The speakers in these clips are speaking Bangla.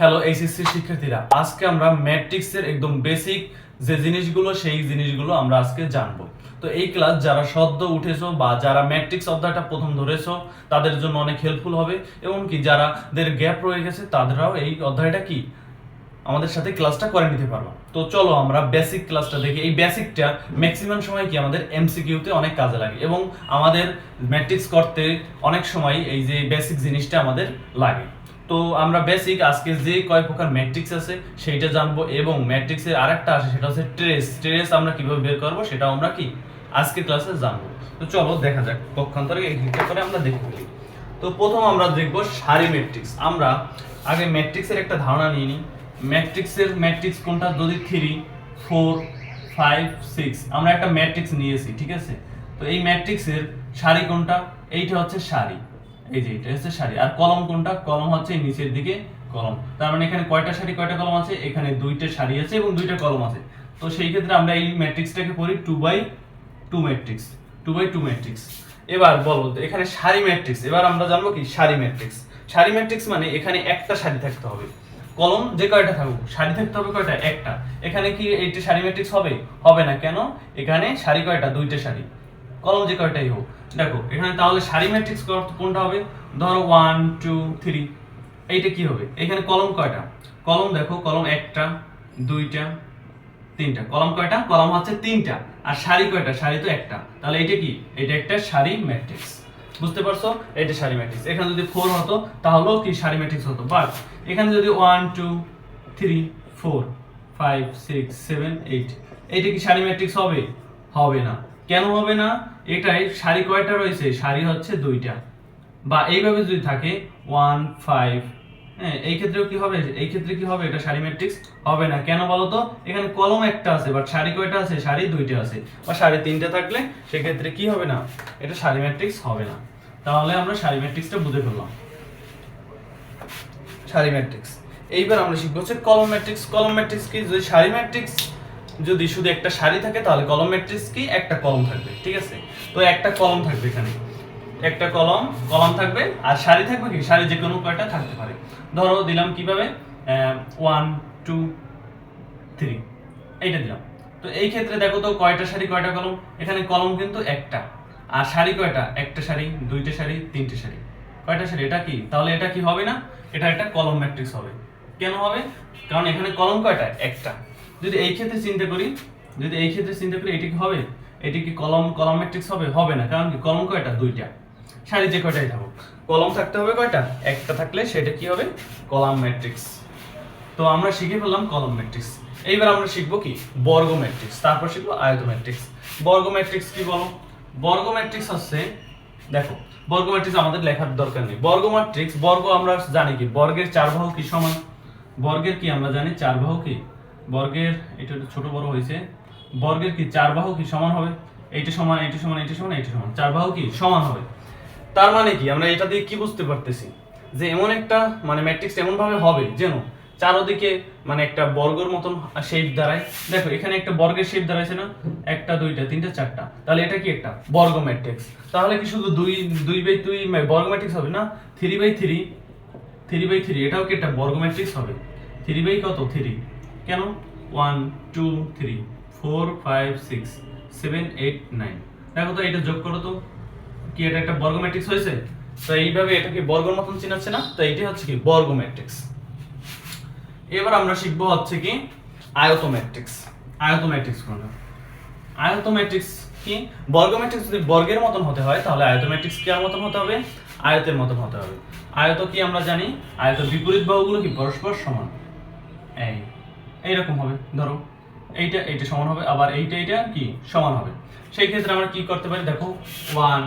হ্যালো এইচএসসি শিক্ষার্থীরা, আজকে আমরা ম্যাট্রিক্সের একদম বেসিক যে জিনিসগুলো সেই জিনিসগুলো আমরা আজকে জানবো। তো এই ক্লাস যারা সদ্য উঠেছো বা যারা ম্যাট্রিক্স অধ্যায়টা প্রথম ধরেছো তাদের জন্য অনেক হেল্পফুল হবে, এবং কি যারাদের গ্যাপ রয়ে গেছে তাদেরও এই অধ্যায়টা কি আমাদের সাথে ক্লাসটা করে নিতে পারবো। তো চলো আমরা বেসিক ক্লাসটা দেখি। এই বেসিকটা ম্যাক্সিমাম সময় কি আমাদের এমসিকিউতে অনেক কাজে লাগে, এবং আমাদের ম্যাট্রিক্স করতে অনেক সময় এই যে বেসিক জিনিসটা আমাদের লাগে। তো আমরা বেসিক আজকে যে কয় প্রকার ম্যাট্রিক্স আছে সেইটা জানবো, এবং ম্যাট্রিক্সের আরেকটা আছে সেটা হচ্ছে ট্রেস আমরা কিভাবে বের করবো সেটাও আমরা কি আজকে ক্লাসে জানবো। তো চলো দেখা যাক, পক্ষান্তরে একটা করে আমরা দেখে ফেলি। তো প্রথম আমরা দেখবো সারি ম্যাট্রিক্স। আমরা আগে ম্যাট্রিক্সের একটা ধারণা নিয়ে নিই। ম্যাট্রিক্স কোনটা? যদি 3, 4, 5, 6 আমরা একটা ম্যাট্রিক্স নিয়েছি, ঠিক আছে। তো এই ম্যাট্রিক্সের সারি কোনটা? এইটা হচ্ছে সারি, এই যে এটা হচ্ছে সারি। আর কলম কোনটা? কলম হচ্ছে নিচের দিকে কলম। তার মানে এখানে কয়টা সারি কয়টা কলম আছে? এখানে দুইটা সারি আছে এবং দুইটা কলম আছে। তো সেই ক্ষেত্রে আমরা এই ম্যাট্রিক্সটাকে পড়ি 2x2 ম্যাট্রিক্স, 2x2 ম্যাট্রিক্স। এবার বলো এখানে সারি ম্যাট্রিক্স। এবার আমরা জানবো কি সারি ম্যাট্রিক্স। সারি ম্যাট্রিক্স মানে এখানে একটা সারি থাকতে হবে, কলম যে কয়টা থাকুক সারি থাকতে হবে কয়টা? একটা। এখানে কি এইটা সারি ম্যাট্রিক্স হবে? হবে না। কেন? এখানে সারি কয়টা? দুইটা সারি। কলম যে কয়টাই হোক। দেখো এখানে তাহলে সারি ম্যাট্রিক্স কোনটা হবে? ধরো 1 2 3। এইটা কি হবে? এখানে কলম কয়টা? কলম দেখো, কলম একটা, দুইটা, তিনটা। কলম কয়টা? কলম হচ্ছে তিনটা। আর সারি কয়টা? সারি তো একটা। তাহলে এটা কি? এটা একটা সারি ম্যাট্রিক্স। বুঝতে পারছো? এটা সারি ম্যাট্রিক্স। এখানে যদি 4 হতো তাহলেও কি সারি ম্যাট্রিক্স হতো। বাট এখানে যদি 1 2 3 4 5 6 7 8, এইটা কি সারি ম্যাট্রিক্স হবে? হবে না। কেন হবে না? এটাই সারি কয়টা রয়েছে? সারি হচ্ছে দুইটা। বা এইভাবে যদি থাকে 1 5, হ্যাঁ, এই ক্ষেত্রেও কি হবে? এই ক্ষেত্রে কি হবে? এটা সারি ম্যাট্রিক্স হবে না। কেন বলো তো? এখানে কলম একটা আছে বাট সারি কয়টা আছে? সারি দুইটা আছে। বা সারি তিনটা থাকলে সেক্ষেত্রে কি হবে না? এটা সারি ম্যাট্রিক্স হবে না। তাহলে আমরা সারি ম্যাট্রিক্সটা বুঝে ফেললাম। সারি ম্যাট্রিক্স। এইবার আমরা শিখবো হচ্ছে কলম ম্যাট্রিক্স। কলম ম্যাট্রিক্স কি? যদি সারি ম্যাট্রিক্স যদি শুধু একটা সারি থাকে তাহলে কলম ম্যাট্রিক্স কি? একটা কলম থাকবে, ঠিক আছে। তো একটা কলম থাকবে, এখানে একটা কলম থাকবে। আর সারি থাকবে কি? সারি যে কোনো কয়টা থাকতে পারে। ধরো দিলাম কিভাবে? 1 2 3 এইটা দিলাম। তো এই ক্ষেত্রে দেখো তো কয়টা সারি কয়টা কলম? এখানে কলম কিন্তু একটা। আর সারি কয়টা? একটা সারি, দুইটা সারি, তিনটে সারি। কয়টা সারি? এটা কি? তাহলে এটা কি হবে না? এটা একটা কলম ম্যাট্রিক্স হবে। কেন হবে? কারণ এখানে কলম কয়টা? একটা। যদি এই ক্ষেত্রে চিন্তা করি, এটা কি হবে? এটা কি কলম ম্যাট্রিক্স হবে? হবে না। কারণ কি? কলম কয়টা? দুইটা। সারি যে কয়টাই থাকুক, কলম থাকতে হবে কয়টা? একটা। থাকলে সেটা কি হবে? Column matrix. তো আমরা শিখে ফেললাম কলম ম্যাট্রিক্স। এইবার আমরা শিখবো কি? বর্গ ম্যাট্রিক্স। তারপর শিখবো আয়ত ম্যাট্রিক্স। বর্গ ম্যাট্রিক্স কি বলো? বর্গ ম্যাট্রিক্স হচ্ছে, দেখো বর্গ ম্যাট্রিক্স আমাদের লেখার দরকার নেই। বর্গ ম্যাট্রিক্স, বর্গ আমরা জানি কি? বর্গের চার বাহু কি সমান? বর্গের কি আমরা জানি? চার বাহু কি? বর্গের এটা একটু ছোট বড় হয়েছে। বর্গের কি? চার বাহু কি সমান হবে? এইটা সমান, এইটা সমান, এইটা সমান, এইটা সমান। চার বাহু কি সমান হবে। তার মানে কি? আমরা এটা দিয়ে কি বুঝতে পারতেছি? যে এমন একটা মানে ম্যাট্রিক্স এমন ভাবে হবে যেন চারদিকে মানে একটা বর্গের মতন শেপ দাঁড়ায়। দেখো এখানে একটা বর্গের শেপ দাঁড়াইছে না? একটা, দুইটা, তিনটা, চারটা। তাহলে এটা কি? একটা বর্গ ম্যাট্রিক্স। তাহলে কি শুধু 2 2/2 বর্গ ম্যাট্রিক্স হবে না? 3/3 এটাও কি একটা বর্গ ম্যাট্রিক্স হবে? 3/3 কেন? 1 2 3 4 5 6 7 8 9। দেখো তো এটা যোগ করো তো, কি এটা একটা বর্গ ম্যাট্রিক্স হয়েছে? তো এইভাবে এটা কি বর্গের মতন চিনাচ্ছে না? তো এইটাই হচ্ছে কি? বর্গ ম্যাট্রিক্স। এবার আমরা শিখবো হচ্ছে কি? আয়ত ম্যাট্রিক্স। আয়ত ম্যাট্রিক্স কোনটা? আয়ত ম্যাট্রিক্স কি? বর্গ ম্যাট্রিক্স যদি বর্গের মতন হতে হয় তাহলে আয়ত ম্যাট্রিক্স কি আর মতন হতে হবে? আয়তের মতন হতে হবে। আয়ত কি আমরা জানি? আয়তের বিপরীত বাহুগুলো কি পরস্পর সমান। এইরকম হবে। ধরো এইটা সমান হবে, আবার এইটা কি সমান হবে। সেই ক্ষেত্রে আমরা কি করতে পারি? দেখো 1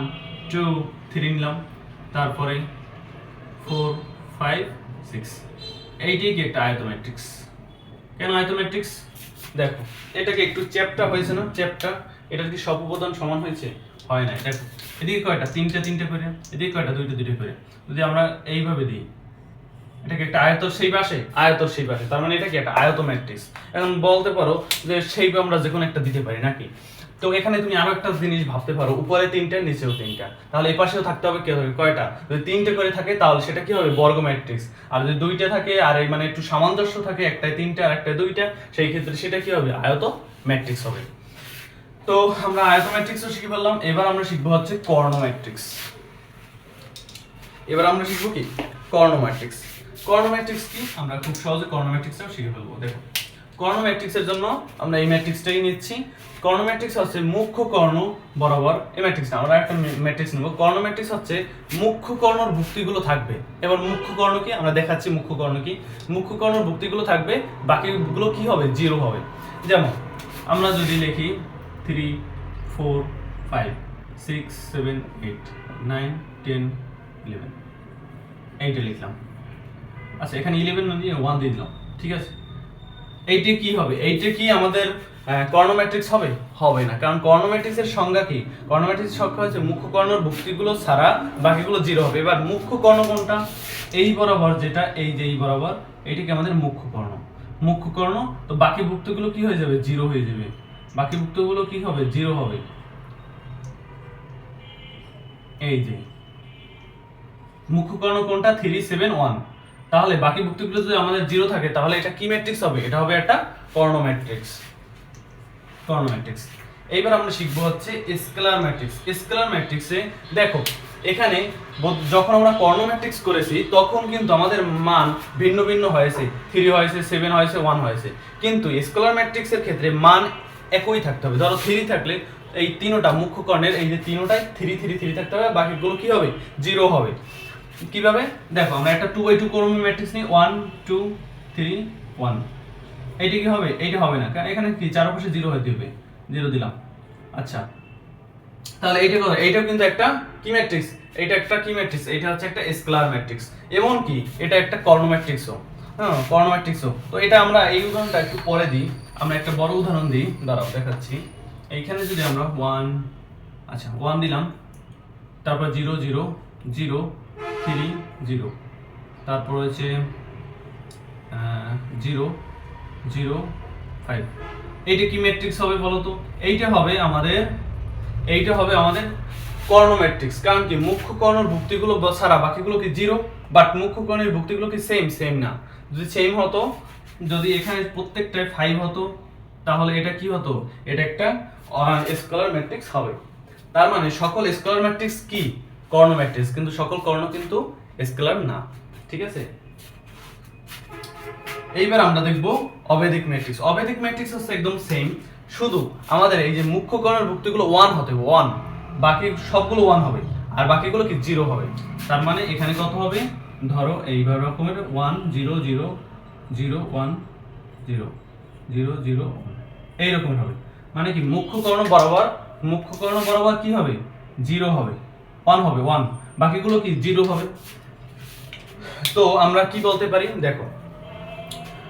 2 3 নিলাম, তারপরে 4 5 6। এইটাই কি একটা আয়ত ম্যাট্রিক্স। কেন আয়ত ম্যাট্রিক্স? দেখো এটাকে একটু চ্যাপ্টা হয়েছে না? চ্যাপ্টা। এটার কি সব উপাদান সমান হয়েছে? হয় না। দেখো এদিকে কয়টা? তিনটা করে। এদিকে কয়টা? দুইটা করে। যদি আমরা এইভাবে দিই, এটাকে একটা আয়তর শেপ আসে। তার মানে এটা কি? একটা আয়ত ম্যাট্রিক্স। এখন বলতে পারো যে শেপ আমরা যে কোনো একটা দিতে পারি নাকি? তো এখানে তুমি আরো একটা জিনিস ভাবতে পারো, উপরে 3টা নিচেও 3টা, তাহলে এই পাশেও থাকতে হবে কয়টা? যদি 3টে করে থাকে তাহলে সেটা কি হবে? বর্গ ম্যাট্রিক্স। আর যদি 2টা থাকে আর এই মানে একটু সামঞ্জস্য থাকে, একটায় 3টা আর একটায় 2টা, সেই ক্ষেত্রে সেটা কি হবে? আয়ত ম্যাট্রিক্স হবে। তো আমরা আয়ত ম্যাট্রিক্সও শিখে ফেললাম। এবার আমরা শিখবো হচ্ছে কর্ণ ম্যাট্রিক্স। এবার আমরা শিখবো কি? কর্ণ ম্যাট্রিক্স। কর্ণ ম্যাট্রিক্স কি? আমরা খুব সহজে কর্ণ ম্যাট্রিক্সটাও শিখে ফেলবো। দেখো, কর্ণ ম্যাট্রিক্সের জন্য আমরা এই ম্যাট্রিক্সটাই নিচ্ছি। কর্ণ ম্যাট্রিক্স হচ্ছে মুখ্য কর্ণ বরাবর, এই ম্যাট্রিক্স না, আমরা একটা ম্যাট্রিক্স নেব। কর্ণ ম্যাট্রিক্স হচ্ছে মুখ্য কর্ণর ভুক্তিগুলো থাকবে। এবার মুখ্য কর্ণ কি আমরা দেখাচ্ছি। মুখ্য কর্ণ কি? মুখ্য কর্ণর ভুক্তিগুলো থাকবে, বাকিগুলো কি হবে? 0 হবে। যেমন আমরা যদি লিখি 3 4 5 6 7 8 9 10 11, এইটা লিখলাম। আচ্ছা, এখানে 11 না দিয়ে 1 দিয়ে দিলাম, ঠিক আছে। এইটা কি হবে? এইটা কি আমাদের কর্ণ ম্যাট্রিক্স হবে? হবে না, কারণ কর্ণ ম্যাট্রিক্সের সংজ্ঞা কি? কর্ণ ম্যাট্রিক্সের সংজ্ঞা হচ্ছে মুখ্য কর্ণর ভুক্তিগুলো ছাড়া বাকিগুলো 0 হবে। এবার মুখ্য কর্ণ কোনটা? এই বরাবর যেটা, এই যে এই বরাবর, এইটা কি আমাদের মুখ্য কর্ণ। মুখ্য কর্ণ, তো বাকি ভুক্তিগুলো কি হয়ে যাবে? 0 হয়ে যাবে। বাকি ভুক্তিগুলো কি হবে? 0 হবে। এই যে মুখ্য কর্ণ কোনটা? 3 7 1। তাহলে বাকি ভুক্তিগুলো যদি আমাদের 0 থাকে তাহলে এটা কি ম্যাট্রিক্স হবে? এটা হবে একটা কর্ণ ম্যাট্রিক্স। কর্ণ ম্যাট্রিক্স। এইবার আমরা শিখবো হচ্ছে স্কেলার ম্যাট্রিক্স। স্কেলার ম্যাট্রিক্সে দেখো, এখানে যখন আমরা কর্ণ ম্যাট্রিক্স করেছি তখন কিন্তু আমাদের মান ভিন্ন ভিন্ন হয়েছে, 3 হয়েছে, 7 হয়েছে, 1 হয়েছে। কিন্তু স্কেলার ম্যাট্রিক্সের ক্ষেত্রে মান একই থাকতে হবে। ধরো 3 থাকলে এই তিনটা মুখ্য কর্ণের এই যে তিনটাই 3 3 3 থাকতে হবে, বাকিগুলো কি হবে? 0 হবে। কিভাবে? দেখো, আমরা একটা 2x2 কর্ণ ম্যাট্রিক্স নিই, 1 2 3 1। এইটা কি হবে? এইটা হবে না, কারণ এখানে কি চারপাশে 0 হয়ে দিবে, 0 দিলাম। আচ্ছা, তাহলে এইটা কত? এইটাও কিন্তু একটা কি ম্যাট্রিক্স? এটা একটা কি ম্যাট্রিক্স? এটা হচ্ছে একটা স্কেলার ম্যাট্রিক্স। এমন কি এটা একটা কর্ণ ম্যাট্রিক্সও। হ্যাঁ, কর্ণ ম্যাট্রিক্সও। তো এটা আমরা এই উদাহরণটা একটু পরে দিই, আমরা একটা বড় উদাহরণ দিই, দাঁড়াও দেখাচ্ছি। এইখানে যদি আমরা 1, আচ্ছা 1 দিলাম, তারপর 0 0 0 3 0, তারপর হচ্ছে 0 0 5। এইটা কি ম্যাট্রিক্স হবে বলো তো? এইটা হবে আমাদের কর্ণ ম্যাট্রিক্স। কারণ কি মুখ্য কর্ণের ভুক্তিগুলো ছাড়া বাকিগুলো কি 0, বাট মুখ্য কর্ণের ভুক্তিগুলো কি সেম না। যদি সেম হতো, যদি এখানে প্রত্যেকটায় 5 হতো, তাহলে এটা কি হতো? এটা একটা স্কেলার ম্যাট্রিক্স হবে। তার মানে সকল স্কেলার ম্যাট্রিক্স কি? কর্ণ ম্যাট্রিক্স, কিন্তু সকল কর্ণ কিন্তু স্কেলার না, ঠিক আছে। এইবার আমরা দেখব অবেদিক ম্যাট্রিক্স। অবেদিক ম্যাট্রিক্স হচ্ছে একদম সেম, শুধু আমাদের এই যে মুখ্য কর্ণের ভুক্তিগুলো 1 হতে হবে, 1, বাকি সবগুলো 1 হবে, আর বাকিগুলো কি 0 হবে। তার মানে এখানে কত হবে? ধরো এইবার রকমের 1 0 0 0 1 0 0 0 1, এইরকম হবে। মানে কি মুখ্য কর্ণ বরাবর কি হবে? 0 হবে, 1 হবে, 1, বাকিগুলো কি 0 হবে। তো আমরা কি বলতে পারি? দেখো,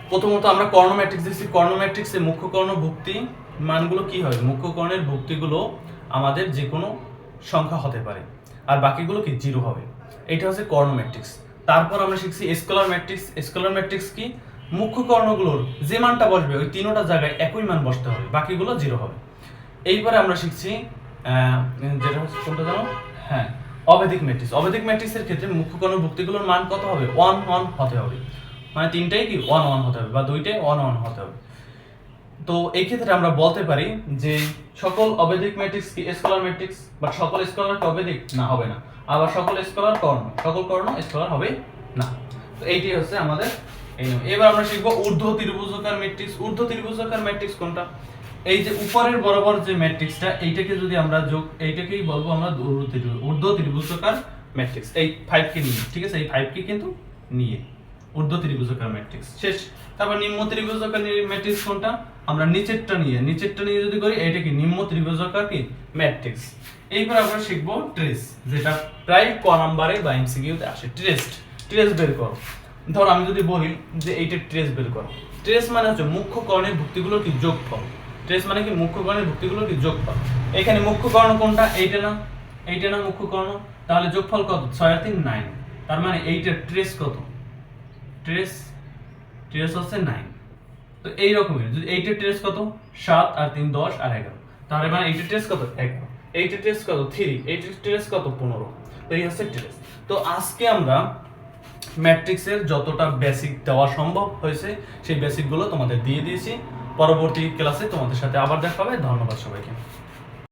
প্রথমত আমরা কর্ণ ম্যাট্রিক্স দেখছি। কর্ণ ম্যাট্রিক্সে মুখ্য কর্ণ ভুক্তি মানগুলো কি হয়? মুখ্য কর্ণের ভুক্তিগুলো আমাদের যে কোনো সংখ্যা হতে পারে, আর বাকিগুলো কি 0 হবে। এটা হচ্ছে কর্ণ ম্যাট্রিক্স। তারপর আমরা শিখছি স্কেলার ম্যাট্রিক্স। স্কেলার ম্যাট্রিক্স কি? মুখ্য কর্ণগুলোর যে মানটা বসবে ওই তিনটা জায়গায় একই মান বসতে হবে, বাকিগুলো 0 হবে। এইবারে আমরা শিখছি যেটা হচ্ছে কোনটা জানো? হ্যাঁ, অবেদিক ম্যাট্রিক্স। অবেদিক ম্যাট্রিক্সের ক্ষেত্রে মুখ্য কর্ণ ভুক্তিগুলোর মান কত হবে? 1 1 হতে হবে, মানে তিনটাই কি 1 1 হতে হবে, বা দুইটাই 1 1 হতে হবে। তো এই ক্ষেত্রে আমরা বলতে পারি যে সকল অবেদিক ম্যাট্রিক্স কি স্কেলার ম্যাট্রিক্স, বাট সকল স্কেলার কি অবেদিক? না, হবে না। আবার সকল স্কেলার কর্ণ, সকল কর্ণ স্কেলার হবে না। তো এইটাই হচ্ছে আমাদের এই নিয়ম। এবার আমরা শিখব ঊর্ধ্ব ত্রিভুজাকার ম্যাট্রিক্স। ঊর্ধ্ব ত্রিভুজাকার ম্যাট্রিক্স কোনটা? এই যে উপরের বরাবর যে ম্যাট্রিক্সটা, এইটাকে যদি আমরা এইটাকেই বলবো আমরা ঊর্ধ্ব ত্রিভুজাকার ম্যাট্রিক্স। এই 5 কে নিয়ে, ঠিক আছে, এই 5 কে কিন্তু নিয়ে ঊর্ধ্ব ত্রিভুজাকার ম্যাট্রিক্স শেষ। তারপর নিম্ন ত্রিভুজাকার ম্যাট্রিক্স কোনটা? আমরা নিচেরটা নিয়ে যদি করি, এটা কি নিম্ন ত্রিভুজাকার কি ম্যাট্রিক্স। এইবার আমরা শিখব ট্রেস, যেটা প্রায় ক নাম্বারে বা এমসিকিউতে আসে। ট্রেস বের করো। ধর আমি যদি বলি যে এইটা ট্রেস বের করো, ট্রেস মানে হচ্ছে মুখ্য কর্ণের ভুক্তিগুলোর কি যোগফল। ট্রেস মানে কি? মুখ্য কর্ণের ভুক্তিগুলোর কি যোগফল। এখানে মুখ্য কর্ণ কোনটা? এইটা না মুখ্য কর্ণ, তাহলে যোগফল কত? 6 আর 3 9। তার মানে এইটার ট্রেস কত? ট্রেস হচ্ছে 9। তো এই রকমের যদি এইটার ট্রেস কত? 7 আর 3 10 আর 11। তাহলে মানে 80 টেস্ট কত 1, 80 টেস্ট কত 3, 80 টেস্ট কত 15। তো এই হচ্ছে টেস্ট। তো আজকে আমরা ম্যাট্রিক্সের যতটা বেসিক দেওয়া সম্ভব হয়েছে সেই বেসিকগুলো তোমাদের দিয়ে দিয়েছি। পরবর্তী ক্লাসে তোমাদের সাথে আবার দেখা হবে। ধন্যবাদ সবাইকে।